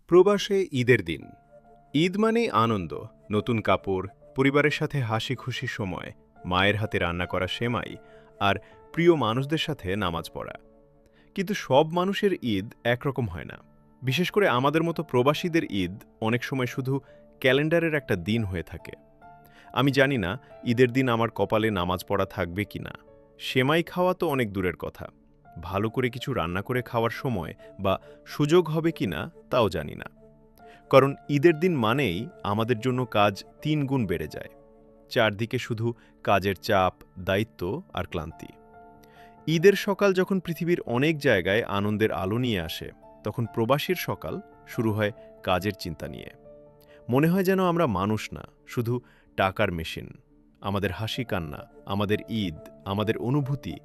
প্রবাসে ঈদের দিন। ঈদ মানেই আনন্দ, নতুন কাপড়, পরিবারের সাথে হাসি খুশি সময়, মায়ের হাতে রান্না করা সেমাই আর প্রিয় মানুষদের সাথে নামাজ পড়া। কিন্তু সব মানুষের ঈদ একরকম হয় না। বিশেষ করে আমাদের মতো প্রবাসীদের ঈদ অনেক সময় শুধু ক্যালেন্ডারের একটা দিন হয়ে থাকে। আমি জানি না ঈদের দিন আমার কপালে নামাজ পড়া থাকবে কিনা। সেমাই খাওয়া তো অনেক দূরের কথা, ভালো করে কিছু রান্না করে খাওয়ার সময় বা সুযোগ হবে কিনা তাও জানি না। কারণ ঈদের দিন মানেই আমাদের জন্য কাজ ৩ গুণ বেড়ে যায়। চারদিকে শুধু কাজের চাপ, দায়িত্ব আর ক্লান্তি। ঈদের সকাল যখন পৃথিবীর অনেক জায়গায় আনন্দের আলো নিয়ে আসে, তখন প্রবাসীর সকাল শুরু হয় কাজের চিন্তা নিয়ে। মনে হয় যেন আমরা মানুষ না, শুধু টাকার মেশিন। আমাদের হাসি কান্না, আমাদের ঈদ, আমাদের অনুভূতি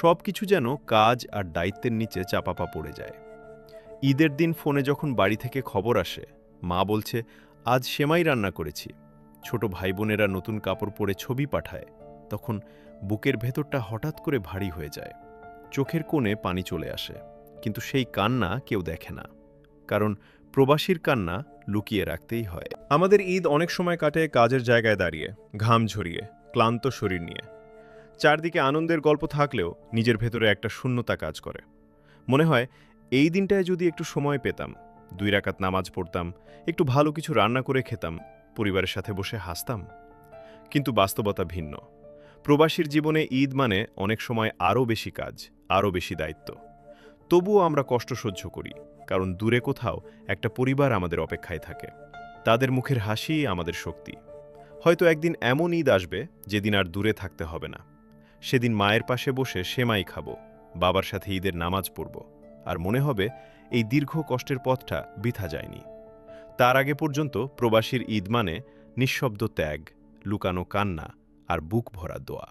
সবকিছু যেন কাজ আর দায়িত্বের নিচে চাপাপা পড়ে যায়। ঈদের দিন ফোনে যখন বাড়ি থেকে খবর আসে, মা বলছে আজ সেমাই রান্না করেছি, ছোট ভাই বোনেরা নতুন কাপড় পরে ছবি পাঠায়, তখন বুকের ভেতরটা হঠাৎ করে ভারী হয়ে যায়। চোখের কোণে পানি চলে আসে, কিন্তু সেই কান্না কেউ দেখে না। কারণ প্রবাসীর কান্না লুকিয়ে রাখতেই হয়। আমাদের ঈদ অনেক সময় কাটে কাজের জায়গায় দাঁড়িয়ে, ঘাম ঝরিয়ে, ক্লান্ত শরীর নিয়ে। চারদিকে আনন্দের গল্প থাকলেও নিজের ভেতরে একটা শূন্যতা কাজ করে। মনে হয় এই দিনটায় যদি একটু সময় পেতাম, 2 রাকাত নামাজ পড়তাম, একটু ভালো কিছু রান্না করে খেতাম, পরিবারের সাথে বসে হাসতাম। কিন্তু বাস্তবতা ভিন্ন। প্রবাসীর জীবনে ঈদ মানে অনেক সময় আরও বেশি কাজ, আরও বেশি দায়িত্ব। তবুও আমরা কষ্ট সহ্য করি, কারণ দূরে কোথাও একটা পরিবার আমাদের অপেক্ষায় থাকে। তাদের মুখের হাসি আমাদের শক্তি। হয়তো একদিন এমন ঈদ আসবে যেদিন আর দূরে থাকতে হবে না। সেদিন মায়ের পাশে বসে সেমাই খাবো, বাবার সাথে ঈদের নামাজ পড়ব, আর মনে হবে এই দীর্ঘ কষ্টের পথটা বৃথা যায়নি। তার আগে পর্যন্ত প্রবাসীর ঈদ মানে নিঃশব্দ ত্যাগ, লুকানো কান্না আর বুক ভরা দোয়া।